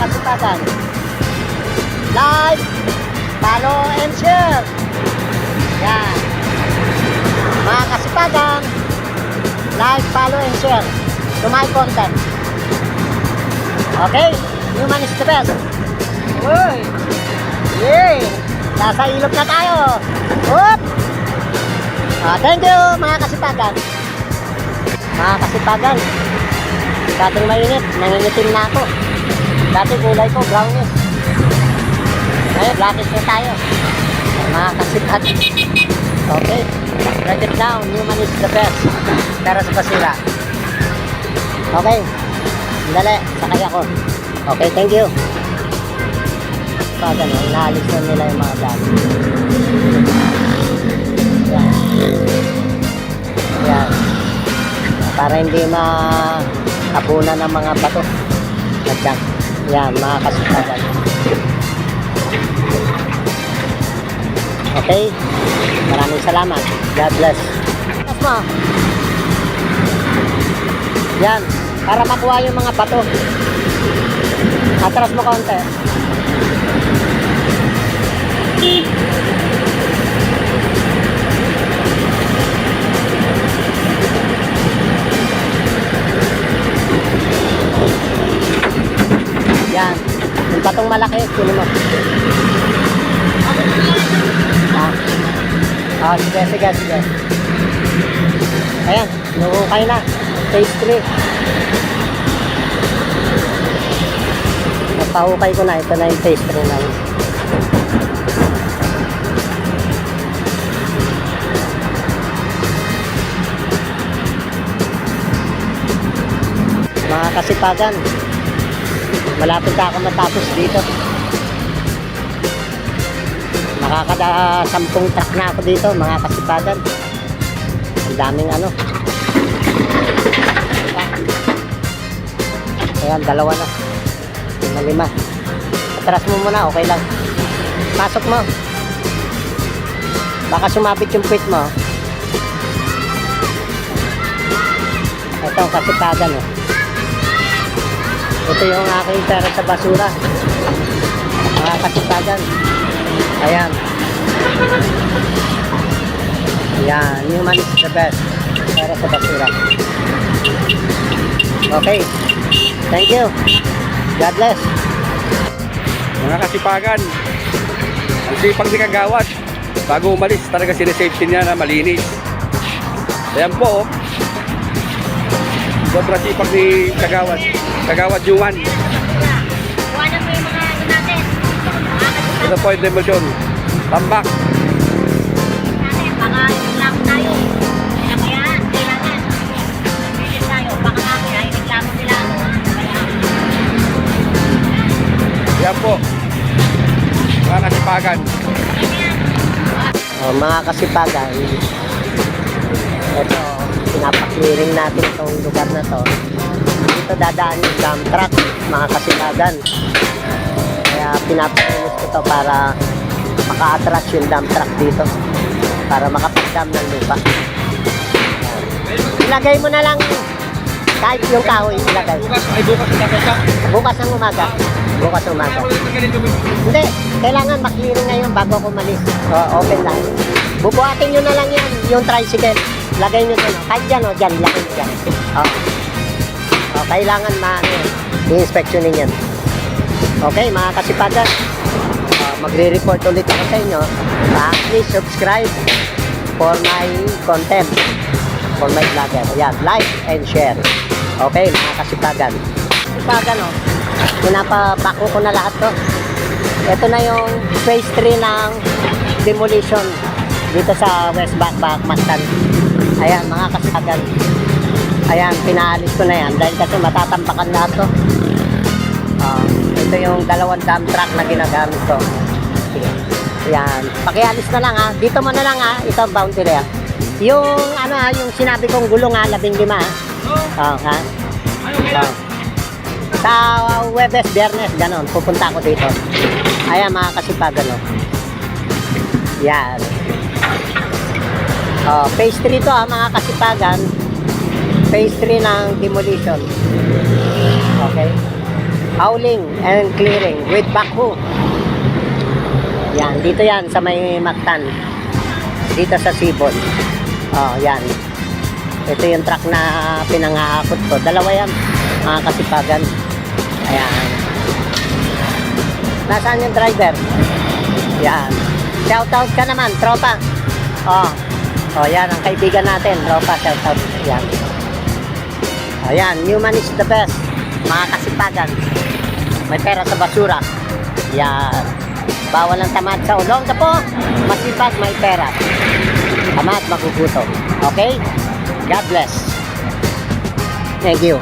kasipagan. Like, follow, and share. Yan. Mga kasipagan, like, follow, and share to my content. Okay? Human is the best. Uy! Yay! Nasa ilog na tayo. Whoop! Thank you mga kasipagan. Mga kasipagan, dating mainit, nangingitim na ako. Dati kulay ko, brownish. Ngayon, blackish na tayo. Mga kasipagan. Okay, write it down. Human is the best. Pero sa basura. Okay, dali, sakay ako. Okay, thank you. Pag ano, inaalis na nila yung mga dami. Yan. Yan. Para hindi makapunan ng mga bato. Nagdag. Yan, mga kasipagan. Okay? Maraming salamat. God bless. Atras mo. Yan. Para makuha yung mga bato. Atras mo konti. Yan. Yung patong malaki, kunin mo. Sige, sige, sige. Ayan, nuhukay na. Phase 3. Napahukay ko na. Ito na yung phase 3 na. Mga kasipagan, malapit na ako matapos dito. Nakakada 10 truck na ako dito, mga kasipagan. Ang daming ano. Ayan, 2 na. 5. Atras mo muna, okay lang. Pasok mo. Baka sumabit yung puwit mo. Ito ang kasipagan, oh. Ito yung aking pera sa basura. Mga kasipagan. Ayan. Ayan. Human is the best. Pera sa basura. Okay. Thank you. God bless. Mga kasipagan, ang sipag ni Kagawad. Bago umalis, talaga sinesafety niya na malinis. Ayan po, oh. Sobrang sipag ni Kagawad. Kagawad Juan. Iwanan mo yung mga ano natin. Ito po yung demolition. Tambak. Natin, baka reklamo tayo. Kaya kailangan. Bilis tayo. Baka namin ay reklamo nila. Ayan po. Mga kasipagan. Mga kasipagan, ito, pinapakliring natin itong lugar na to. Dito dadaan yung dump truck, mga kasipagan. Kaya pinapaklinis ko to para maka-attract yung dump truck dito. Para makapag-dam ng lupa. Ilagay mo na lang kahit yung kahoy, ilagay. Bukas ng umaga. Bukas ng umaga. Hindi, kailangan makliring ngayon bago ako malis. Open lang. Bubuhatin nyo na lang yan, yung tricycle. Lagay nyo dyan, kahit dyan, dyan, lagay nyo dyan. Kailangan i-inspectionin yan. Okay, mga kasipagan, magre-report ulit ako sa inyo. Please subscribe for my content, for my vlogger. Yan, like and share. Okay, mga kasipagan. Kasipagan, pinapabako ko na lahat to. Ito na yung phase 3 ng demolition dito sa West Bakbak, Mactan. Ayan, mga kasipagan. Ayan, pinaalis ko na yan dahil kasi matatampakan lahat to. Ito yung 2 dump truck na ginagamit ko. Ayan, pakialis na lang ha. Dito mo na lang ha, ito ang boundary ha. Yung ano ha, yung sinabi kong gulong ha, 15 ha. Ha? Sa Webes, Biyernes, ganon, pupunta ako dito. Ayan, mga kasipagan, yan. Phase 3 to ha, mga kasipagan. Phase 3 ng demolition. Okay? hauling and clearing with backhoe. Yan, dito yan sa may Mactan. Dito sa Sibol. Oh, yan. Ito yung truck na pinangahakot ko. Dalawa yan, mga kasipagan. Ayan. Nasaan yung driver? Yan. Shoutout ka naman, tropa. Oh. Oh, yan ang kaibigan natin, tropa. Shoutout. Yan. Oh, yan. Human is the best. Mga kasipagan. May pera sa basura. Yan. Bawal ang tamad sa ulong. Tapo, masipag, may pera. Tamad, magugutom. Okay? God bless. Thank you.